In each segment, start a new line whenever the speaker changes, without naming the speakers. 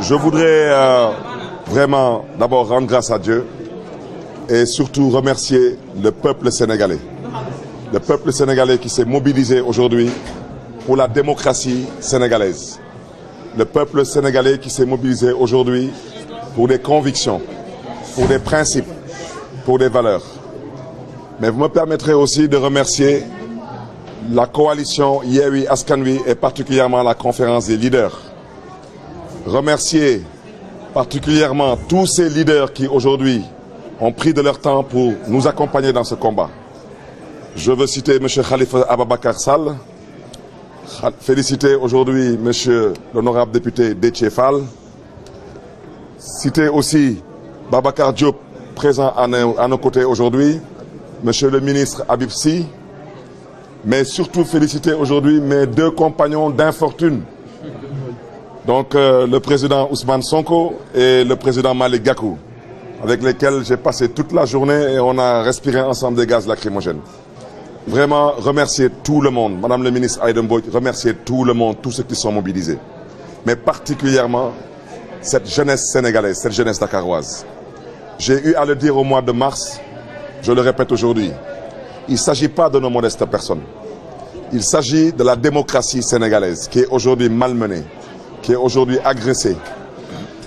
Je voudrais vraiment d'abord rendre grâce à Dieu et surtout remercier le peuple sénégalais. Le peuple sénégalais qui s'est mobilisé aujourd'hui pour la démocratie sénégalaise. Le peuple sénégalais qui s'est mobilisé aujourd'hui pour des convictions, pour des principes, pour des valeurs. Mais vous me permettrez aussi de remercier la coalition Yewwi Askan Wi et particulièrement la conférence des leaders. Remercier particulièrement tous ces leaders qui aujourd'hui ont pris de leur temps pour nous accompagner dans ce combat. Je veux citer M. Khalifa Ababacar Sall, féliciter aujourd'hui M. l'honorable député Déthié Fall, citer aussi Babacar Diop, présent à nos côtés aujourd'hui, M. le ministre Habib Sy, mais surtout féliciter aujourd'hui mes deux compagnons d'infortune, donc le président Ousmane Sonko et le président Malick Gakou, avec lesquels j'ai passé toute la journée et on a respiré ensemble des gaz lacrymogènes. Vraiment remercier tout le monde, Madame le ministre Aïda Mbodj, remercier tout le monde, tous ceux qui sont mobilisés, mais particulièrement cette jeunesse sénégalaise, cette jeunesse dakaroise. J'ai eu à le dire au mois de mars, je le répète aujourd'hui, il ne s'agit pas de nos modestes personnes. Il s'agit de la démocratie sénégalaise qui est aujourd'hui malmenée, qui est aujourd'hui agressée.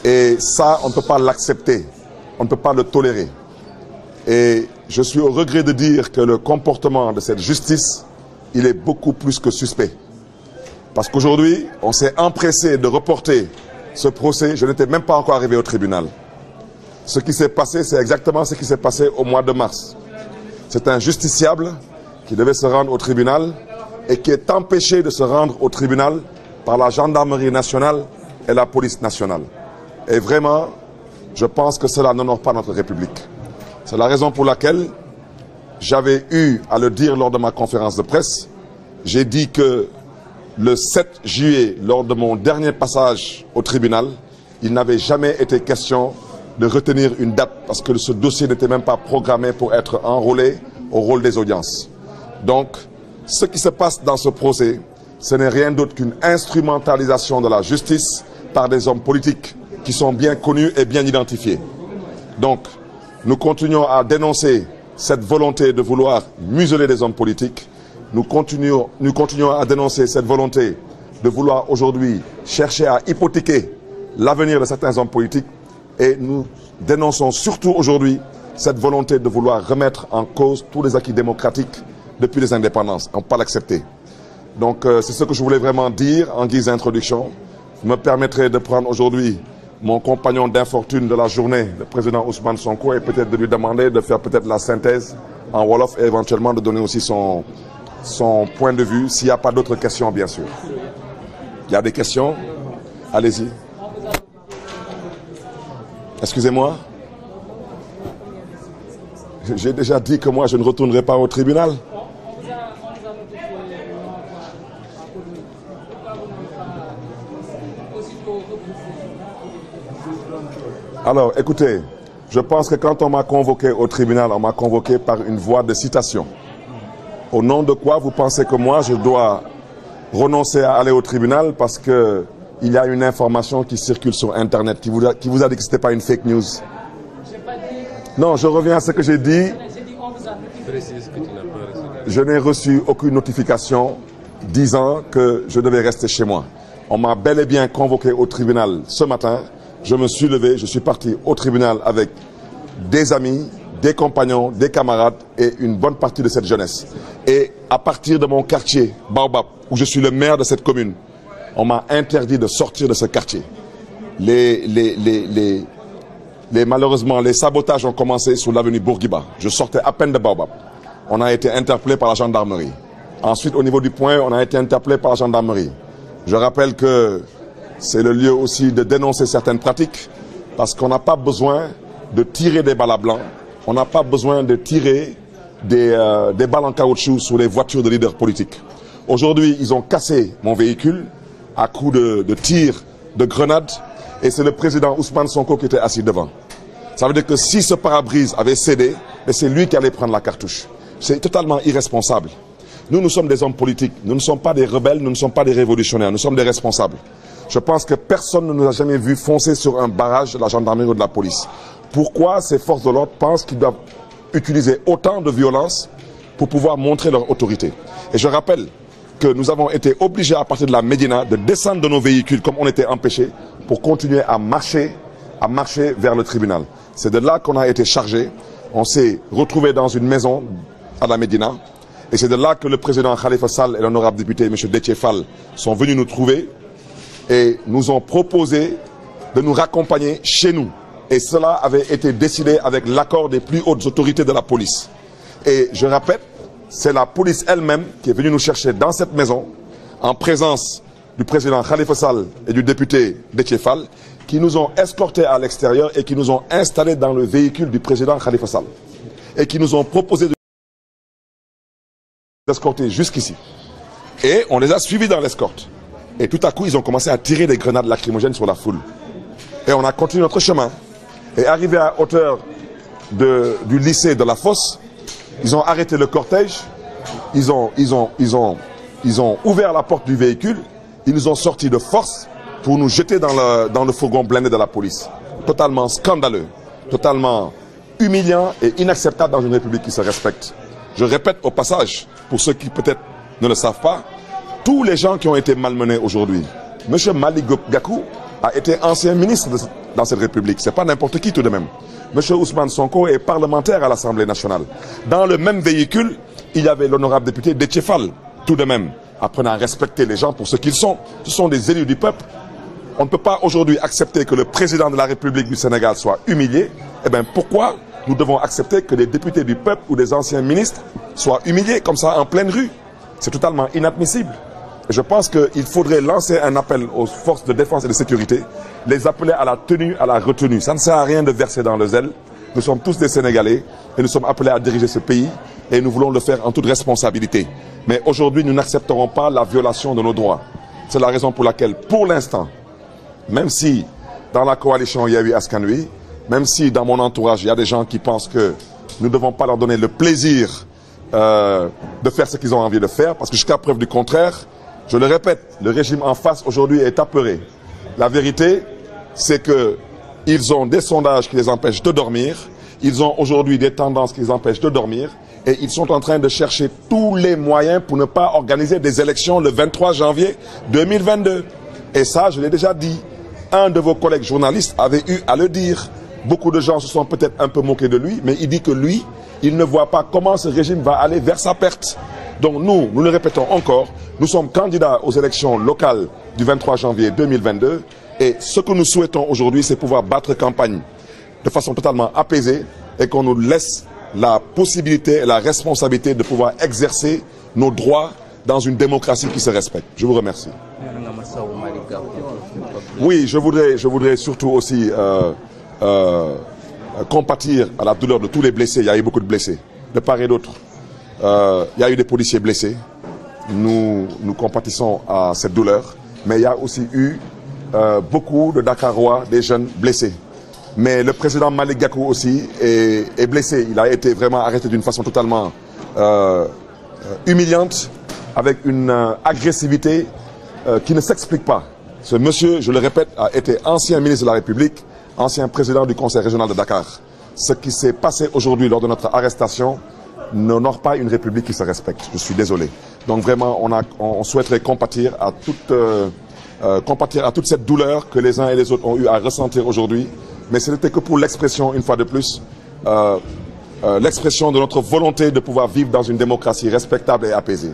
Et ça, on ne peut pas l'accepter, on ne peut pas le tolérer. Et je suis au regret de dire que le comportement de cette justice, il est beaucoup plus que suspect. Parce qu'aujourd'hui, on s'est empressé de reporter ce procès. Je n'étais même pas encore arrivé au tribunal. Ce qui s'est passé, c'est exactement ce qui s'est passé au mois de mars. C'est un justiciable qui devait se rendre au tribunal et qui est empêché de se rendre au tribunal par la gendarmerie nationale et la police nationale. Et vraiment, je pense que cela n'honore pas notre République. C'est la raison pour laquelle j'avais eu à le dire lors de ma conférence de presse. J'ai dit que le 7 juillet, lors de mon dernier passage au tribunal, il n'avait jamais été question de retenir une date parce que ce dossier n'était même pas programmé pour être enrôlé au rôle des audiences. Donc, ce qui se passe dans ce procès, ce n'est rien d'autre qu'une instrumentalisation de la justice par des hommes politiques qui sont bien connus et bien identifiés. Donc, nous continuons à dénoncer cette volonté de vouloir museler des hommes politiques. Nous continuons à dénoncer cette volonté de vouloir aujourd'hui chercher à hypothéquer l'avenir de certains hommes politiques. Et nous dénonçons surtout aujourd'hui cette volonté de vouloir remettre en cause tous les acquis démocratiques depuis les indépendances. On ne peut pas l'accepter. Donc c'est ce que je voulais vraiment dire en guise d'introduction. Vous me permettrez de prendre aujourd'hui mon compagnon d'infortune de la journée, le président Ousmane Sonko, et peut-être de lui demander de faire peut-être la synthèse en Wolof et éventuellement de donner aussi son point de vue, s'il n'y a pas d'autres questions, bien sûr. Il y a des questions? Allez-y. Excusez-moi. J'ai déjà dit que moi, je ne retournerai pas au tribunal. Alors, écoutez, je pense que quand on m'a convoqué au tribunal, on m'a convoqué par une voie de citation. Au nom de quoi vous pensez que moi, je dois renoncer à aller au tribunal parce qu'il y a une information qui circule sur Internet qui vous a dit que ce n'était pas une fake news? Non, je reviens à ce que j'ai dit. Je n'ai reçu aucune notification disant que je devais rester chez moi. On m'a bel et bien convoqué au tribunal ce matin. Je me suis levé, je suis parti au tribunal avec des amis, des compagnons, des camarades et une bonne partie de cette jeunesse. Et à partir de mon quartier, Baobab, où je suis le maire de cette commune, on m'a interdit de sortir de ce quartier. Malheureusement, les sabotages ont commencé sur l'avenue Bourguiba. Je sortais à peine de Baobab. On a été interpellé par la gendarmerie. Ensuite, au niveau du point, on a été interpellé par la gendarmerie. Je rappelle que c'est le lieu aussi de dénoncer certaines pratiques parce qu'on n'a pas besoin de tirer des balles à blanc. On n'a pas besoin de tirer des balles en caoutchouc sur les voitures de leaders politiques. Aujourd'hui, ils ont cassé mon véhicule à coups de tirs, de grenades. Et c'est le président Ousmane Sonko qui était assis devant. Ça veut dire que si ce pare-brise avait cédé, c'est lui qui allait prendre la cartouche. C'est totalement irresponsable. Nous sommes des hommes politiques. Nous ne sommes pas des rebelles, nous ne sommes pas des révolutionnaires. Nous sommes des responsables. Je pense que personne ne nous a jamais vu foncer sur un barrage de la gendarmerie ou de la police. Pourquoi ces forces de l'ordre pensent qu'ils doivent utiliser autant de violence pour pouvoir montrer leur autorité? Et je rappelle que nous avons été obligés à partir de la Médina de descendre de nos véhicules comme on était empêchés pour continuer à marcher vers le tribunal. C'est de là qu'on a été chargé. On s'est retrouvé dans une maison à la Médina. Et c'est de là que le président Khalifa Sall et l'honorable député M. Déthié Fall sont venus nous trouver et nous ont proposé de nous raccompagner chez nous. Et cela avait été décidé avec l'accord des plus hautes autorités de la police. Et je répète, c'est la police elle-même qui est venue nous chercher dans cette maison, en présence du président Khalifa Sall et du député Déthié Fall, qui nous ont escortés à l'extérieur et qui nous ont installés dans le véhicule du président Khalifa Sall. Et qui nous ont proposé de escorter jusqu'ici. Et on les a suivis dans l'escorte. Et tout à coup, ils ont commencé à tirer des grenades lacrymogènes sur la foule. Et on a continué notre chemin. Et arrivé à hauteur du lycée de la Fosse, ils ont arrêté le cortège, ils ont ouvert la porte du véhicule, ils nous ont sortis de force pour nous jeter dans le fourgon blindé de la police. Totalement scandaleux, totalement humiliant et inacceptable dans une république qui se respecte. Je répète au passage, pour ceux qui peut-être ne le savent pas, tous les gens qui ont été malmenés aujourd'hui. M. Malick Gakou a été ancien ministre dans cette république. Ce n'est pas n'importe qui tout de même. M. Ousmane Sonko est parlementaire à l'Assemblée nationale. Dans le même véhicule, il y avait l'honorable député Déthié Fall, tout de même. Apprenez à respecter les gens pour ce qu'ils sont. Ce sont des élus du peuple. On ne peut pas aujourd'hui accepter que le président de la République du Sénégal soit humilié. Eh bien, pourquoi nous devons accepter que des députés du peuple ou des anciens ministres soient humiliés comme ça en pleine rue? C'est totalement inadmissible. Je pense qu'il faudrait lancer un appel aux forces de défense et de sécurité, les appeler à la tenue, à la retenue. Ça ne sert à rien de verser dans le zèle. Nous sommes tous des Sénégalais et nous sommes appelés à diriger ce pays et nous voulons le faire en toute responsabilité. Mais aujourd'hui, nous n'accepterons pas la violation de nos droits. C'est la raison pour laquelle, pour l'instant, même si dans la coalition il y a eu Askan Wi, même si dans mon entourage il y a des gens qui pensent que nous ne devons pas leur donner le plaisir de faire ce qu'ils ont envie de faire, parce que jusqu'à preuve du contraire, je le répète, le régime en face aujourd'hui est apeuré. La vérité, c'est qu'ils ont des sondages qui les empêchent de dormir, ils ont aujourd'hui des tendances qui les empêchent de dormir, et ils sont en train de chercher tous les moyens pour ne pas organiser des élections le 23 janvier 2022. Et ça, je l'ai déjà dit, un de vos collègues journalistes avait eu à le dire. Beaucoup de gens se sont peut-être un peu moqués de lui, mais il dit que lui, il ne voit pas comment ce régime va aller vers sa perte. Donc nous le répétons encore, nous sommes candidats aux élections locales du 23 janvier 2022 et ce que nous souhaitons aujourd'hui, c'est pouvoir battre campagne de façon totalement apaisée et qu'on nous laisse la possibilité et la responsabilité de pouvoir exercer nos droits dans une démocratie qui se respecte. Je vous remercie. Oui, je voudrais surtout aussi compatir à la douleur de tous les blessés. Il y a eu beaucoup de blessés, de part et d'autre. Il y a eu des policiers blessés. Nous compatissons à cette douleur. Mais il y a aussi eu beaucoup de Dakarois, des jeunes blessés. Mais le président Malick Gakou aussi est blessé. Il a été vraiment arrêté d'une façon totalement humiliante, avec une agressivité qui ne s'explique pas. Ce monsieur, je le répète, a été ancien ministre de la République, ancien président du Conseil régional de Dakar. Ce qui s'est passé aujourd'hui lors de notre arrestation n'honore pas une République qui se respecte. Je suis désolé. Donc vraiment, on souhaiterait compatir à toute cette douleur que les uns et les autres ont eu à ressentir aujourd'hui. Mais ce n'était que pour l'expression, une fois de plus, l'expression de notre volonté de pouvoir vivre dans une démocratie respectable et apaisée.